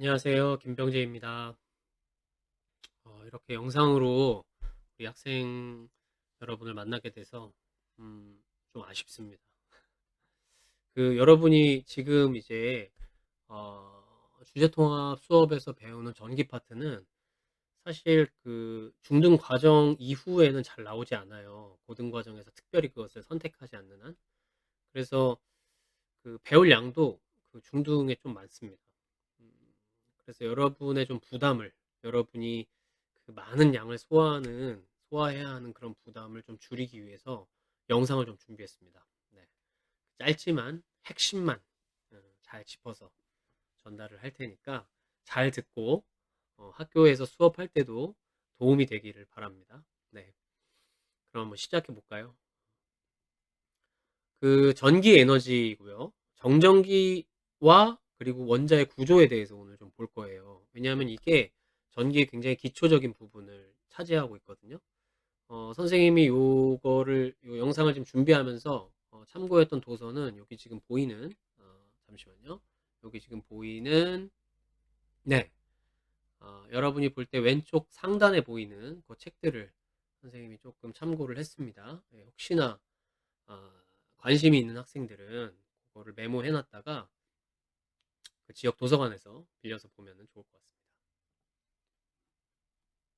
안녕하세요. 김병재입니다. 이렇게 영상으로 우리 학생 여러분을 만나게 돼서 좀 아쉽습니다. 여러분이 지금 이제 주제통합 수업에서 배우는 전기 파트는 사실 중등 과정 이후에는 잘 나오지 않아요. 고등 과정에서 특별히 그것을 선택하지 않는 한. 그래서 배울 양도 중등에 좀 많습니다. 음, 그래서 여러분의 좀 부담을, 여러분이 많은 양을 소화해야 하는 그런 부담을 좀 줄이기 위해서 영상을 좀 준비했습니다. 네. 짧지만 핵심만 잘 짚어서 전달을 할 테니까 잘 듣고 학교에서 수업할 때도 도움이 되기를 바랍니다. 네. 그럼 한번 시작해 볼까요? 전기 에너지고요. 정전기와 그리고 원자의 구조에 대해서 오늘 좀 볼 거예요. 왜냐하면 이게 전기의 굉장히 기초적인 부분을 차지하고 있거든요. 선생님이 요 영상을 지금 준비하면서 참고했던 도서는 여기 지금 보이는, 잠시만요. 여기 지금 보이는, 네, 여러분이 볼 때 왼쪽 상단에 보이는 그 책들을 선생님이 조금 참고를 했습니다. 예, 혹시나 아, 관심이 있는 학생들은 그거를 메모해 놨다가 그 지역 도서관에서 빌려서 보면 좋을 것 같습니다.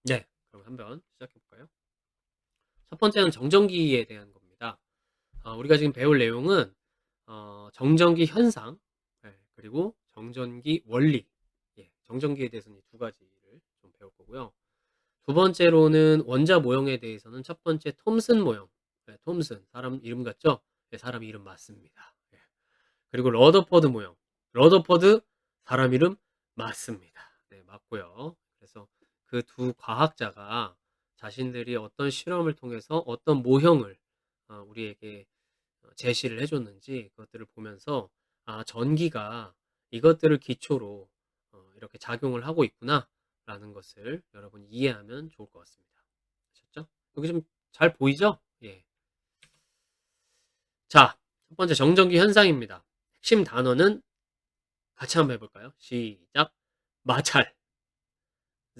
네, 그럼 한번 시작해 볼까요? 첫 번째는 정전기에 대한 겁니다. 우리가 지금 배울 내용은 정전기 현상, 예, 그리고 정전기 원리, 예, 정전기에 대해서는 두 가지를 좀 배울 거고요. 두 번째로는 원자 모형에 대해서는 첫 번째 톰슨 모형, 예, 톰슨 사람 이름 같죠? 예, 사람 이름 맞습니다. 예. 그리고 러더퍼드 모형, 러더퍼드 사람 이름 맞습니다. 네, 맞고요. 그래서 그 두 과학자가 자신들이 어떤 실험을 통해서 어떤 모형을 우리에게 제시를 해줬는지 그것들을 보면서 전기가 이것들을 기초로 이렇게 작용을 하고 있구나 라는 것을 여러분이 이해하면 좋을 것 같습니다. 아셨죠? 여기 좀 잘 보이죠? 예. 자, 첫 번째 정전기 현상입니다. 핵심 단어는 같이 한번 해볼까요? 시작. 마찰,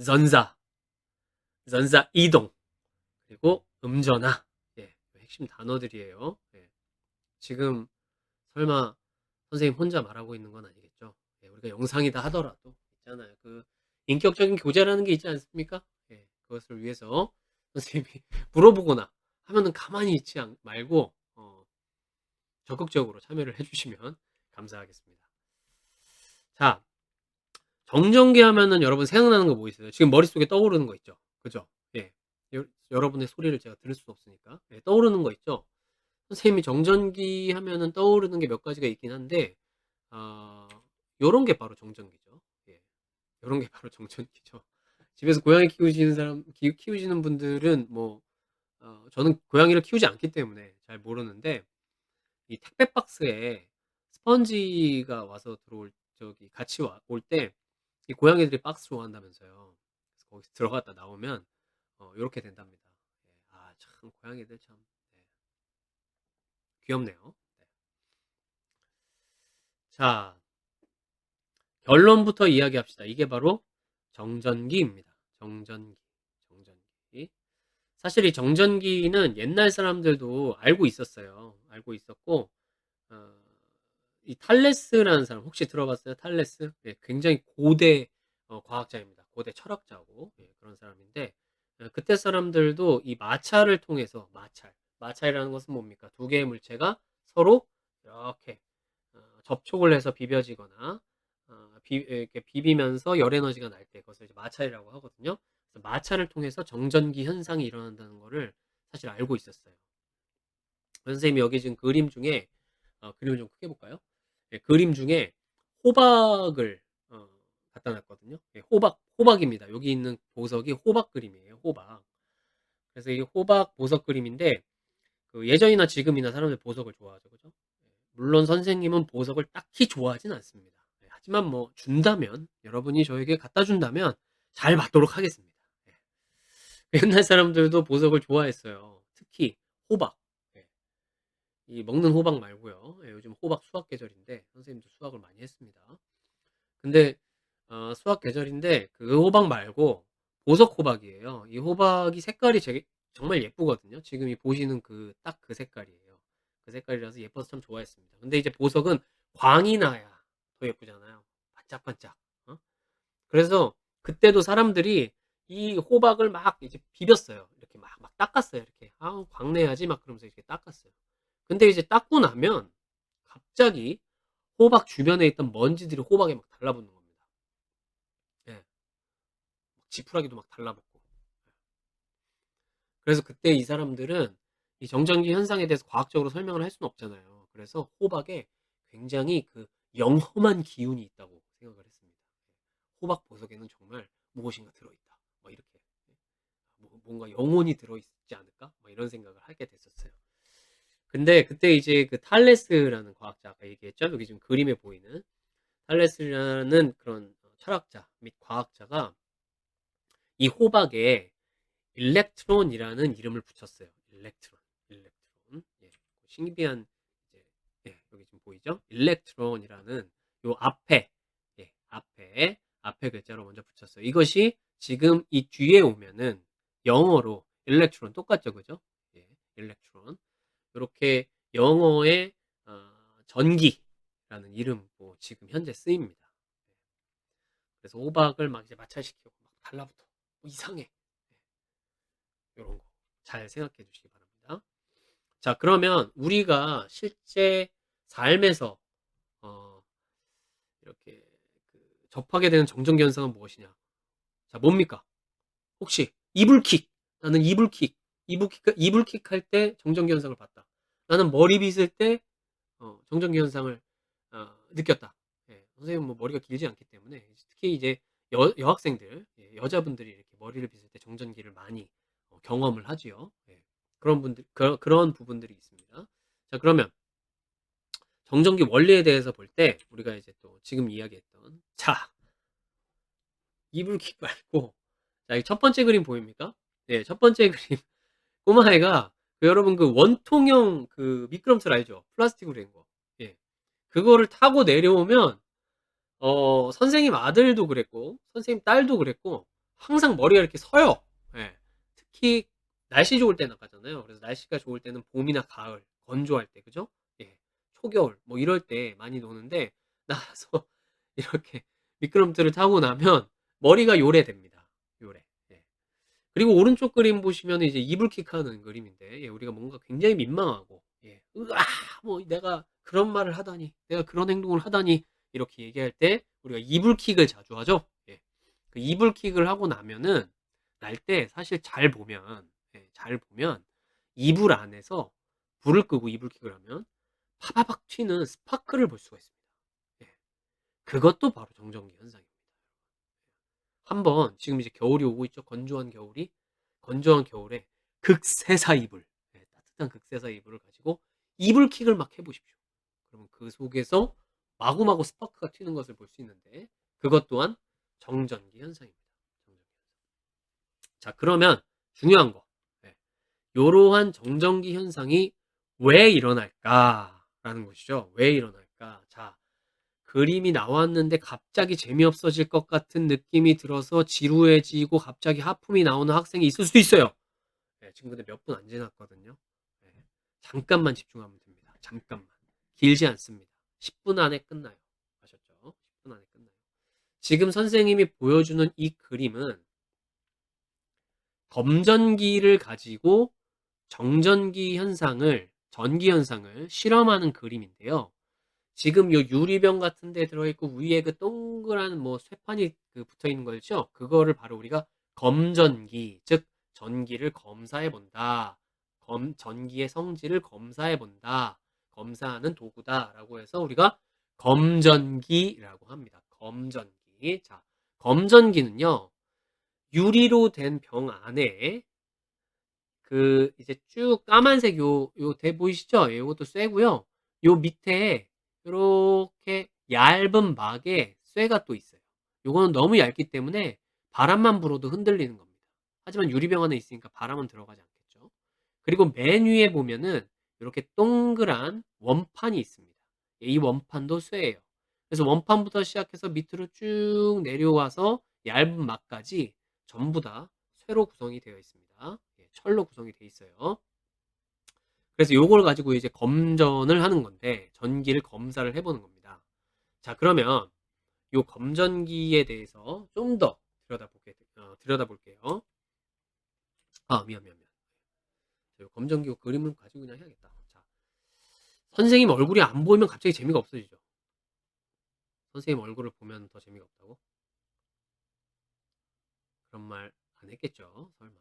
전사, 전사 이동, 그리고 음전화. 예, 핵심 단어들이에요. 예. 지금 설마 선생님 혼자 말하고 있는 건 아니겠죠? 예, 우리가 영상이다 하더라도 있잖아요. 인격적인 교제라는 게 있지 않습니까? 예, 그것을 위해서 선생님이 물어보거나 하면은 가만히 있지 말고 적극적으로 참여를 해주시면 감사하겠습니다. 자, 정전기 하면은 여러분 생각나는 거 뭐 있어요? 지금 머릿속에 떠오르는 거 있죠? 그죠? 예. 여러분의 소리를 제가 들을 수 없으니까. 예, 떠오르는 거 있죠? 선생님이 정전기 하면은 떠오르는 게 몇 가지가 있긴 한데, 아, 요런 게 바로 정전기죠. 예. 요런 게 바로 정전기죠. 집에서 고양이 키우시는 분들은 저는 고양이를 키우지 않기 때문에 잘 모르는데, 이 택배 박스에 스펀지가 와서 같이 올 때, 이 고양이들이 박스 좋아한다면서요. 그래서 거기서 들어갔다 나오면 요렇게 된답니다. 예. 참 고양이들 참 네, 귀엽네요. 네. 자, 결론부터 이야기합시다. 이게 바로 정전기입니다. 정전기. 사실 이 정전기는 옛날 사람들도 알고 있었어요. 알고 있었고, 어, 이 탈레스라는 사람 혹시 들어봤어요? 탈레스? 예, 굉장히 고대 과학자입니다. 고대 철학자고 예, 그런 사람인데 그때 사람들도 이 마찰을 통해서 마찰이라는 것은 뭡니까? 두 개의 물체가 서로 이렇게 접촉을 해서 비벼지거나 이렇게 비비면서 열 에너지가 날 때 그것을 이제 마찰이라고 하거든요. 그래서 마찰을 통해서 정전기 현상이 일어난다는 것을 사실 알고 있었어요. 선생님이 여기 지금 그림 중에 그림을 좀 크게 볼까요? 예, 그림 중에 호박을 갖다 놨거든요. 예, 호박입니다. 여기 있는 보석이 호박 그림이에요. 호박. 그래서 이 호박 보석 그림인데 예전이나 지금이나 사람들 보석을 좋아하죠, 그죠? 예, 물론 선생님은 보석을 딱히 좋아하진 않습니다. 예, 하지만 뭐 준다면 여러분이 저에게 갖다 준다면 잘 받도록 하겠습니다. 예. 옛날 사람들도 보석을 좋아했어요. 특히 호박. 예. 이 먹는 호박 말고요. 예, 요즘 호박 수확 계절인데 선생님도 수확을 많이 했습니다. 근데 수확 계절인데 그 호박 말고 보석 호박이에요. 이 호박이 색깔이 되게 정말 예쁘거든요. 지금 이 보시는 그 딱 그 색깔이에요. 그 색깔이라서 예뻐서 참 좋아했습니다. 근데 이제 보석은 광이 나야 더 예쁘잖아요. 반짝반짝. 어? 그래서 그때도 사람들이 이 호박을 막 이제 비볐어요. 이렇게 막 닦았어요. 이렇게. 아, 광내야지 막 그러면서 이렇게 닦았어요. 근데 이제 닦고 나면 갑자기 호박 주변에 있던 먼지들이 호박에 막 달라붙는 겁니다. 예. 지푸라기도 막 달라붙고. 그래서 그때 이 사람들은 이 정전기 현상에 대해서 과학적으로 설명을 할 수는 없잖아요. 그래서 호박에 굉장히 그 영험한 기운이 있다고 생각을 했습니다. 호박 보석에는 정말 무엇인가 들어있다. 뭐 이렇게. 뭔가 영혼이 들어있지 않을까? 뭐 이런 생각을 하게 됐었어요. 근데 그때 이제 그 탈레스라는 과학자, 아까 얘기했죠? 여기 지금 그림에 보이는 탈레스라는 그런 철학자 및 과학자가 이 호박에 일렉트론이라는 이름을 붙였어요. 일렉트론. 예, 신비한 이제 여기 지금 보이죠? 일렉트론이라는 요 앞에 앞에 글자로 먼저 붙였어요. 이것이 지금 이 뒤에 오면은 영어로 일렉트론 똑같죠, 그죠? 예, 일렉트론. 이렇게 영어의 전기라는 이름으로 지금 현재 쓰입니다. 그래서 호박을 막 이제 마찰시키고 막 달라붙어. 뭐 이상해. 이런 거 잘 생각해 주시기 바랍니다. 자, 그러면 우리가 실제 삶에서 어, 이렇게 그 접하게 되는 정전기 현상은 무엇이냐? 자, 뭡니까? 혹시 이불킥. 나는 이불킥 할 때 정전기 현상을 봤다. 나는 머리 빗을 때 정전기 현상을 느꼈다. 예, 선생님은 뭐 머리가 길지 않기 때문에 특히 이제 여학생들, 여자분들이 이렇게 머리를 빗을 때 정전기를 많이 경험을 하지요. 예, 그런 부분들이 있습니다. 자, 그러면 정전기 원리에 대해서 볼 때 우리가 이제 또 지금 이야기했던 이불킥 말고 자, 이 첫 번째 그림 보입니까? 네, 첫 번째 그림 꼬마애가 여러분 그 원통형 그 미끄럼틀 알죠? 플라스틱으로 된 거. 예. 그거를 타고 내려오면 선생님 아들도 그랬고 선생님 딸도 그랬고 항상 머리가 이렇게 서요. 예. 특히 날씨 좋을 때 나가잖아요. 그래서 날씨가 좋을 때는 봄이나 가을 건조할 때 그죠? 예. 초겨울 뭐 이럴 때 많이 노는데 나가서 이렇게 미끄럼틀을 타고 나면 머리가 요래됩니다. 요래. 예. 그리고 오른쪽 그림 보시면 이제 이불킥하는 그림인데 우리가 뭔가 굉장히 민망하고 으아 뭐 내가 그런 말을 하다니 내가 그런 행동을 하다니 이렇게 얘기할 때 우리가 이불킥을 자주 하죠. 그 이불킥을 하고 나면은 날 때 사실 잘 보면 이불 안에서 불을 끄고 이불킥을 하면 파바박 튀는 스파크를 볼 수가 있습니다. 예. 그것도 바로 정전기 현상입니다. 한번 지금 이제 겨울이 오고 있죠. 건조한 겨울에 극세사 이불, 따뜻한 극세사 이불을 가지고 이불킥을 막 해보십시오. 그러면 그 속에서 마구마구 스파크가 튀는 것을 볼 수 있는데 그것 또한 정전기 현상입니다. 자, 그러면 중요한 거, 이러한 정전기 현상이 왜 일어날까라는 것이죠. 왜 일어날까? 자, 그림이 나왔는데 갑자기 재미없어질 것 같은 느낌이 들어서 지루해지고 갑자기 하품이 나오는 학생이 있을 수도 있어요. 지금 근데 몇 분 안 지났거든요. 잠깐만 집중하면 됩니다. 잠깐만. 길지 않습니다. 10분 안에 끝나요. 아셨죠? 10분 안에 끝나요. 지금 선생님이 보여주는 이 그림은 검전기를 가지고 전기 현상을 실험하는 그림인데요. 지금 요 유리병 같은 데 들어있고 위에 그 동그란 뭐 쇠판이 그 붙어 있는 거죠. 그거를 바로 우리가 검전기, 즉 전기를 검사해 본다. 전기의 성질을 검사해 본다. 검사하는 도구다라고 해서 우리가 검전기라고 합니다. 검전기. 자, 검전기는요. 유리로 된 병 안에 그 이제 쭉 까만색 요 대 보이시죠? 요것도 쇠고요. 요 밑에 요렇게 얇은 막에 쇠가 또 있어요. 요거는 너무 얇기 때문에 바람만 불어도 흔들리는 겁니다. 하지만 유리병 안에 있으니까 바람은 들어가지 않겠죠. 그리고 맨 위에 보면은 이렇게 동그란 원판이 있습니다. 이 원판도 쇠예요. 그래서 원판부터 시작해서 밑으로 쭉 내려와서 얇은 막까지 전부 다 쇠로 구성이 되어 있습니다. 예, 철로 구성이 되어 있어요. 그래서 요걸 가지고 이제 검전을 하는 건데 전기를 검사를 해보는 겁니다. 자, 그러면 요 검전기에 대해서 좀 더 들여다볼게요. 아, 미안. 요 검전기 그림을 가지고 그냥 해야겠다. 자, 선생님 얼굴이 안 보이면 갑자기 재미가 없어지죠. 선생님 얼굴을 보면 더 재미가 없다고? 그런 말 안 했겠죠? 설마.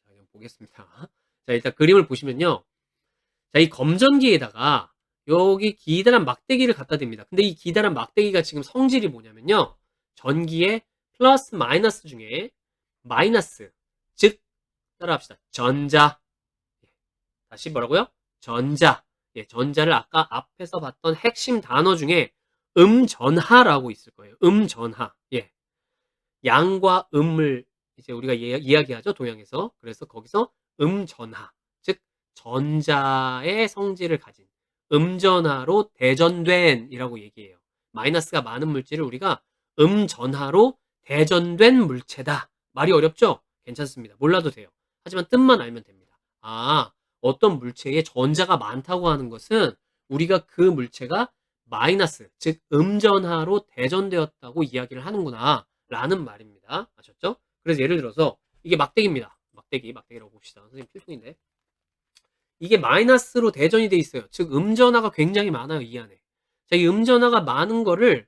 자, 그냥 보겠습니다. 자, 일단 그림을 보시면요. 자, 이 검전기에다가 여기 기다란 막대기를 갖다 댑니다. 근데 이 기다란 막대기가 지금 성질이 뭐냐면요. 전기의 플러스 마이너스 중에 마이너스, 즉 따라합시다. 전자. 다시 뭐라고요? 전자. 예, 전자를 아까 앞에서 봤던 핵심 단어 중에 음전하라고 있을 거예요. 음전하. 예. 양과 음을 이제 우리가 이야기하죠. 동양에서. 그래서 거기서 음전하. 즉 전자의 성질을 가진 음전하로 대전된 이라고 얘기해요. 마이너스가 많은 물질을 우리가 음전하로 대전된 물체다. 말이 어렵죠? 괜찮습니다. 몰라도 돼요. 하지만 뜻만 알면 됩니다. 아, 어떤 물체에 전자가 많다고 하는 것은 우리가 그 물체가 마이너스, 즉 음전하로 대전되었다고 이야기를 하는구나 라는 말입니다. 아셨죠? 그래서 예를 들어서 이게 막대기입니다. 막대기라고 봅시다. 선생님 필통인데 이게 마이너스로 대전이 돼 있어요. 즉 음전하가 굉장히 많아요. 이 안에. 자, 이 음전하가 많은 거를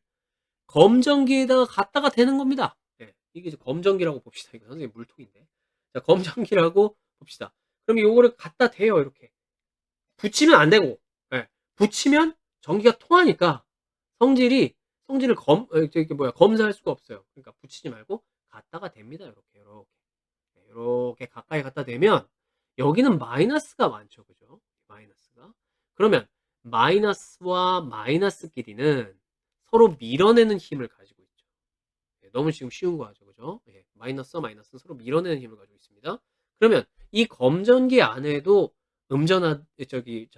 검전기에다가 갖다가 대는 겁니다. 네, 이게 이제 검전기라고 봅시다. 이거 선생님 물통인데. 자, 검전기라고 봅시다. 그럼 요거를 갖다 대요. 이렇게. 붙이면 안 되고, 예, 붙이면 전기가 통하니까 성질을 검사할 수가 없어요. 그러니까 붙이지 말고 갖다가 댑니다. 이렇게 가까이 갖다 대면 여기는 마이너스가 많죠, 그죠? 마이너스가. 그러면 마이너스와 마이너스끼리는 서로 밀어내는 힘을 가지고 있죠. 예, 너무 지금 쉬운 거 같죠, 그죠? 예, 마이너스와 마이너스는 서로 밀어내는 힘을 가지고 있습니다. 그러면 이 검전기 안에도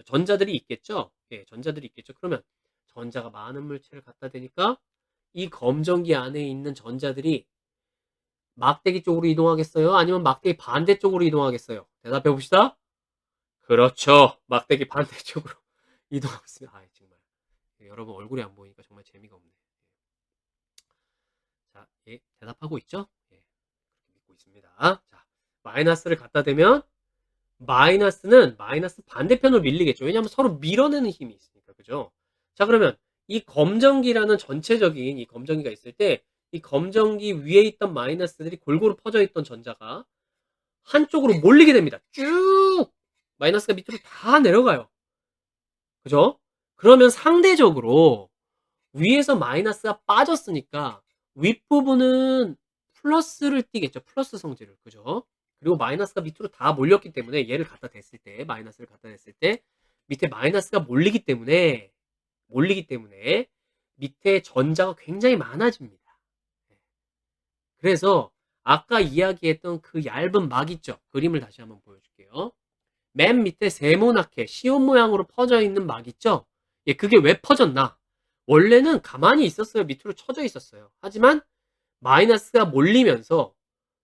전자들이 있겠죠? 예, 전자들이 있겠죠. 그러면 전자가 많은 물체를 갖다 대니까 이 검전기 안에 있는 전자들이 막대기 쪽으로 이동하겠어요? 아니면 막대기 반대쪽으로 이동하겠어요? 대답해 봅시다. 그렇죠. 막대기 반대쪽으로 이동하겠습니다. 아, 정말. 예, 여러분 얼굴이 안 보이니까 정말 재미가 없네. 자, 예, 대답하고 있죠? 예, 그렇게 믿고 있습니다. 자, 마이너스를 갖다 대면 마이너스는 마이너스 반대편으로 밀리겠죠. 왜냐하면 서로 밀어내는 힘이 있으니까. 그죠? 자, 그러면 이 검전기라는 전체적인 이 검전기가 있을 때 이 검전기 위에 있던 마이너스들이 골고루 퍼져 있던 전자가 한쪽으로 몰리게 됩니다. 쭉 마이너스가 밑으로 다 내려가요. 그죠? 그러면 상대적으로 위에서 마이너스가 빠졌으니까 윗부분은 플러스를 띠겠죠. 플러스 성질을. 그죠? 그리고 마이너스가 밑으로 다 몰렸기 때문에 얘를 갖다 댔을 때 마이너스를 갖다 댔을 때 밑에 마이너스가 몰리기 때문에 밑에 전자가 굉장히 많아집니다. 그래서 아까 이야기했던 그 얇은 막 있죠. 그림을 다시 한번 보여줄게요. 맨 밑에 세모나게 시온 모양으로 퍼져 있는 막 있죠. 예, 그게 왜 퍼졌나? 원래는 가만히 있었어요. 밑으로 쳐져 있었어요. 하지만 마이너스가 몰리면서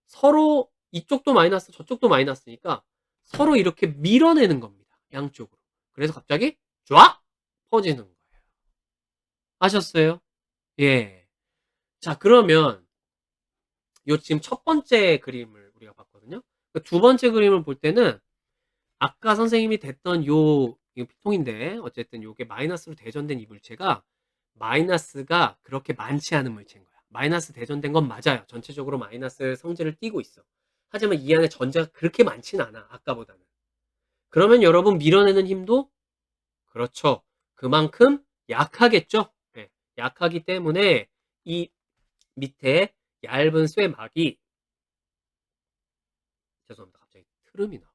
서로 이쪽도 마이너스 저쪽도 마이너스니까 서로 이렇게 밀어내는 겁니다. 양쪽으로. 그래서 갑자기 쫙 퍼지는 거예요. 아셨어요? 예. 자, 그러면 요 지금 첫 번째 그림을 우리가 봤거든요. 그 두 번째 그림을 볼 때는 아까 선생님이 댔던 이거 피통인데 어쨌든 요게 마이너스로 대전된 이 물체가 마이너스가 그렇게 많지 않은 물체인 거야. 마이너스 대전된 건 맞아요. 전체적으로 마이너스 성질을 띠고 있어. 하지만 이 안에 전자가 그렇게 많진 않아. 아까보다는. 그러면 여러분 밀어내는 힘도 그렇죠. 그만큼 약하겠죠. 네, 약하기 때문에 이 밑에 얇은 쇠막이 죄송합니다. 갑자기 트름이 나와.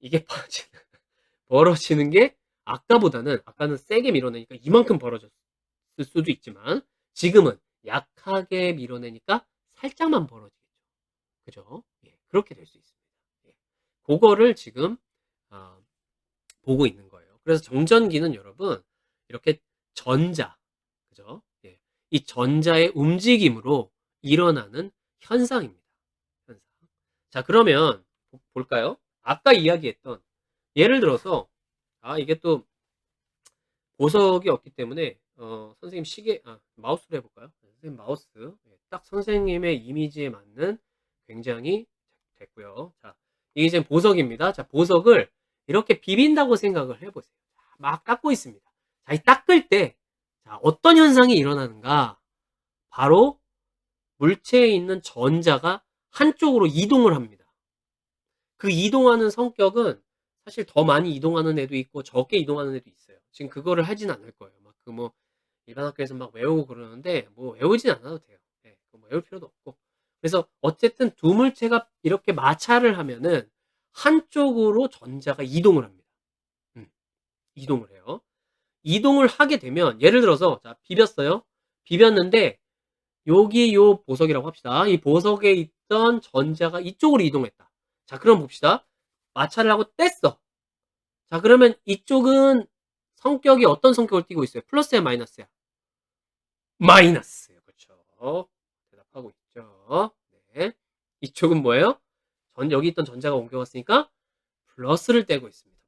이게 벌어지는 게 아까는 세게 밀어내니까 이만큼 벌어졌을 수도 있지만 지금은 약하게 밀어내니까 살짝만 벌어지겠죠. 그죠? 예, 그렇게 될 수 있습니다. 예, 그거를 지금 보고 있는 거예요. 그래서 정전기는 여러분 이렇게 전자. 그죠? 예. 이 전자의 움직임으로 일어나는 현상입니다. 현상. 자, 그러면 볼까요? 아까 이야기했던 예를 들어서 이게 또 보석이 없기 때문에 선생님 마우스로 해볼까요? 선생님 마우스. 딱 선생님의 이미지에 맞는 굉장히 됐고요. 자, 이게 지금 보석입니다. 자, 보석을 이렇게 비빈다고 생각을 해보세요. 막 닦고 있습니다. 자, 이 닦을 때 어떤 현상이 일어나는가? 바로 물체에 있는 전자가 한쪽으로 이동을 합니다. 그 이동하는 성격은 사실 더 많이 이동하는 애도 있고 적게 이동하는 애도 있어요. 지금 그거를 하진 않을 거예요. 막 일반 학교에서 막 외우고 그러는데 뭐 외우진 않아도 돼요. 네, 뭐 외울 필요도 없고. 그래서 어쨌든 두 물체가 이렇게 마찰을 하면은 한쪽으로 전자가 이동을 합니다. 이동을 해요. 이동을 하게 되면 예를 들어서 자, 비볐어요. 비볐는데 여기 요 보석이라고 합시다. 이 보석에 있던 전자가 이쪽으로 이동했다. 자, 그럼 봅시다. 마찰을 하고 뗐어. 자, 그러면 이쪽은 성격이 어떤 성격을 띠고 있어요? 플러스야, 마이너스야? 마이너스예요. 그렇죠. 대답하고 있죠. 네. 이쪽은 뭐예요? 여기 있던 전자가 옮겨갔으니까 플러스를 띠고 있습니다.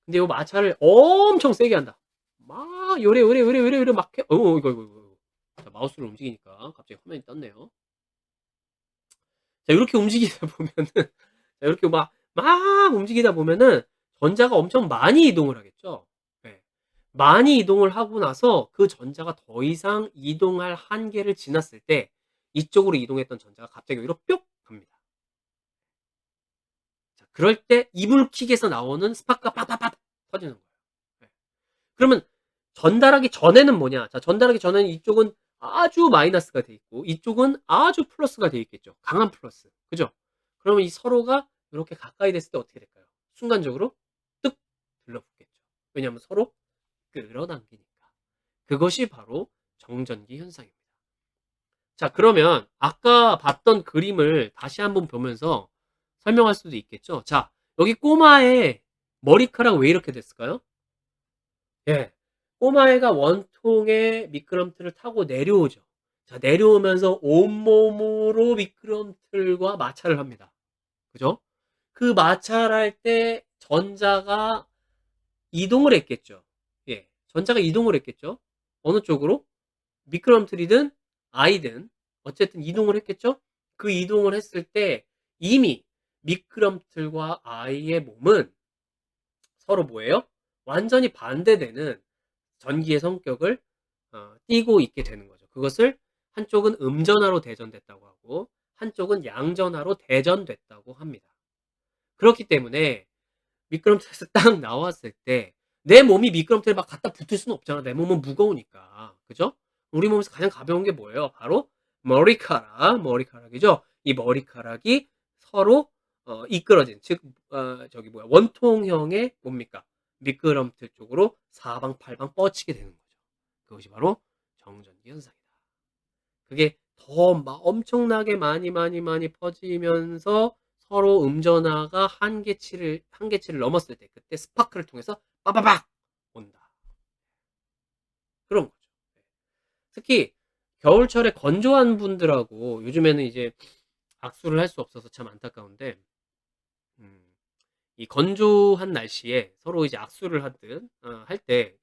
근데 요 마찰을 엄청 세게 한다. 막 요래 막 해. 이거. 자, 마우스를 움직이니까 갑자기 화면이 떴네요. 자, 이렇게 움직이다 보면은 이렇게 막 움직이다 보면은 전자가 엄청 많이 이동을 하겠죠. 네. 많이 이동을 하고 나서 그 전자가 더 이상 이동할 한계를 지났을 때 이쪽으로 이동했던 전자가 갑자기 여기로 뿅 갑니다. 자, 그럴 때 이불킥에서 나오는 스파크가 팍팍팍 터지는 거예요. 네. 그러면 전달하기 전에는 뭐냐? 자, 전달하기 전에는 이쪽은 아주 마이너스가 돼 있고 이쪽은 아주 플러스가 돼 있겠죠. 강한 플러스. 그죠? 그러면 이 서로가 이렇게 가까이 됐을 때 어떻게 될까요? 순간적으로 뜩 들러붙겠죠. 왜냐하면 서로 끌어당기니까. 그것이 바로 정전기 현상입니다. 자, 그러면 아까 봤던 그림을 다시 한번 보면서 설명할 수도 있겠죠. 자, 여기 꼬마의 머리카락 왜 이렇게 됐을까요? 예. 꼬마애가 원통에 미끄럼틀을 타고 내려오죠. 자, 내려오면서 온몸으로 미끄럼틀과 마찰을 합니다. 그죠? 그 마찰할 때 전자가 이동을 했겠죠. 예. 전자가 이동을 했겠죠. 어느 쪽으로? 미끄럼틀이든 아이든 어쨌든 이동을 했겠죠. 그 이동을 했을 때 이미 미끄럼틀과 아이의 몸은 서로 뭐예요? 완전히 반대되는 전기의 성격을 띠고 있게 되는 거죠. 그것을 한쪽은 음전하로 대전됐다고 하고 한쪽은 양전하로 대전됐다고 합니다. 그렇기 때문에 미끄럼틀에서 딱 나왔을 때 내 몸이 미끄럼틀에 막 갖다 붙을 수는 없잖아. 내 몸은 무거우니까. 그죠? 우리 몸에서 가장 가벼운 게 뭐예요? 바로 머리카락이죠. 이 머리카락이 서로 이끌어진 즉 원통형의 뭡니까? 미끄럼틀 쪽으로 사방팔방 뻗치게 되는 거죠. 그것이 바로 정전기 현상이다. 그게 더 엄청나게 많이 퍼지면서 서로 음전하가 한계치를 넘었을 때 그때 스파크를 통해서 빠바박 온다. 그런 거죠. 특히 겨울철에 건조한 분들하고 요즘에는 이제 악수를 할 수 없어서 참 안타까운데 이 건조한 날씨에 서로 이제 악수를 하든 할 때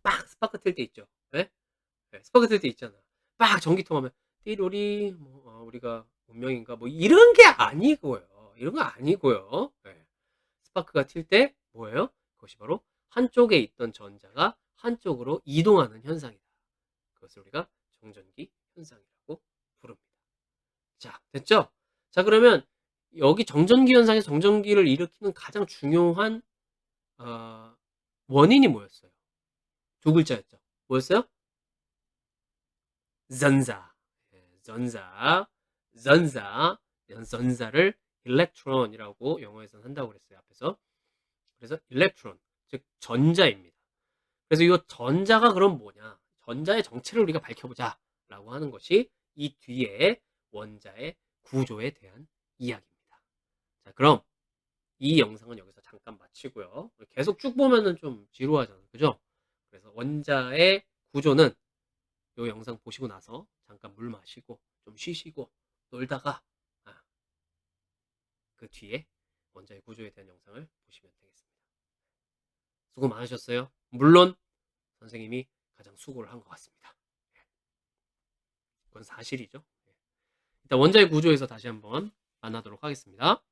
빡 스파크 틀 때 있죠. 네? 네, 스파크 틀 때 있잖아. 빡 전기통 하면 띠로리 우리가 운명인가 뭐 이런 게 아니고요. 이런 거 아니고요. 네. 스파크가 튈 때 뭐예요? 그것이 바로 한쪽에 있던 전자가 한쪽으로 이동하는 현상이다. 그것을 우리가 정전기 현상이라고 부릅니다. 자, 됐죠? 자, 그러면 여기 정전기 현상에서 정전기를 일으키는 가장 중요한 원인이 뭐였어요? 두 글자였죠. 뭐였어요? 전자. 전자. 전자를 일렉트론이라고 영어에서는 한다고 그랬어요. 앞에서. 그래서 일렉트론, 즉 전자입니다. 그래서 이 전자가 그럼 뭐냐? 전자의 정체를 우리가 밝혀보자라고 하는 것이 이 뒤에 원자의 구조에 대한 이야기입니다. 자, 그럼 이 영상은 여기서 잠깐 마치고요. 계속 쭉 보면은 좀 지루하잖아요. 그죠? 그래서 원자의 구조는 요 영상 보시고 나서 잠깐 물 마시고 좀 쉬시고 놀다가 그 뒤에 원자의 구조에 대한 영상을 보시면 되겠습니다. 수고 많으셨어요. 물론 선생님이 가장 수고를 한 것 같습니다. 그건 사실이죠. 일단 원자의 구조에서 다시 한번 만나도록 하겠습니다.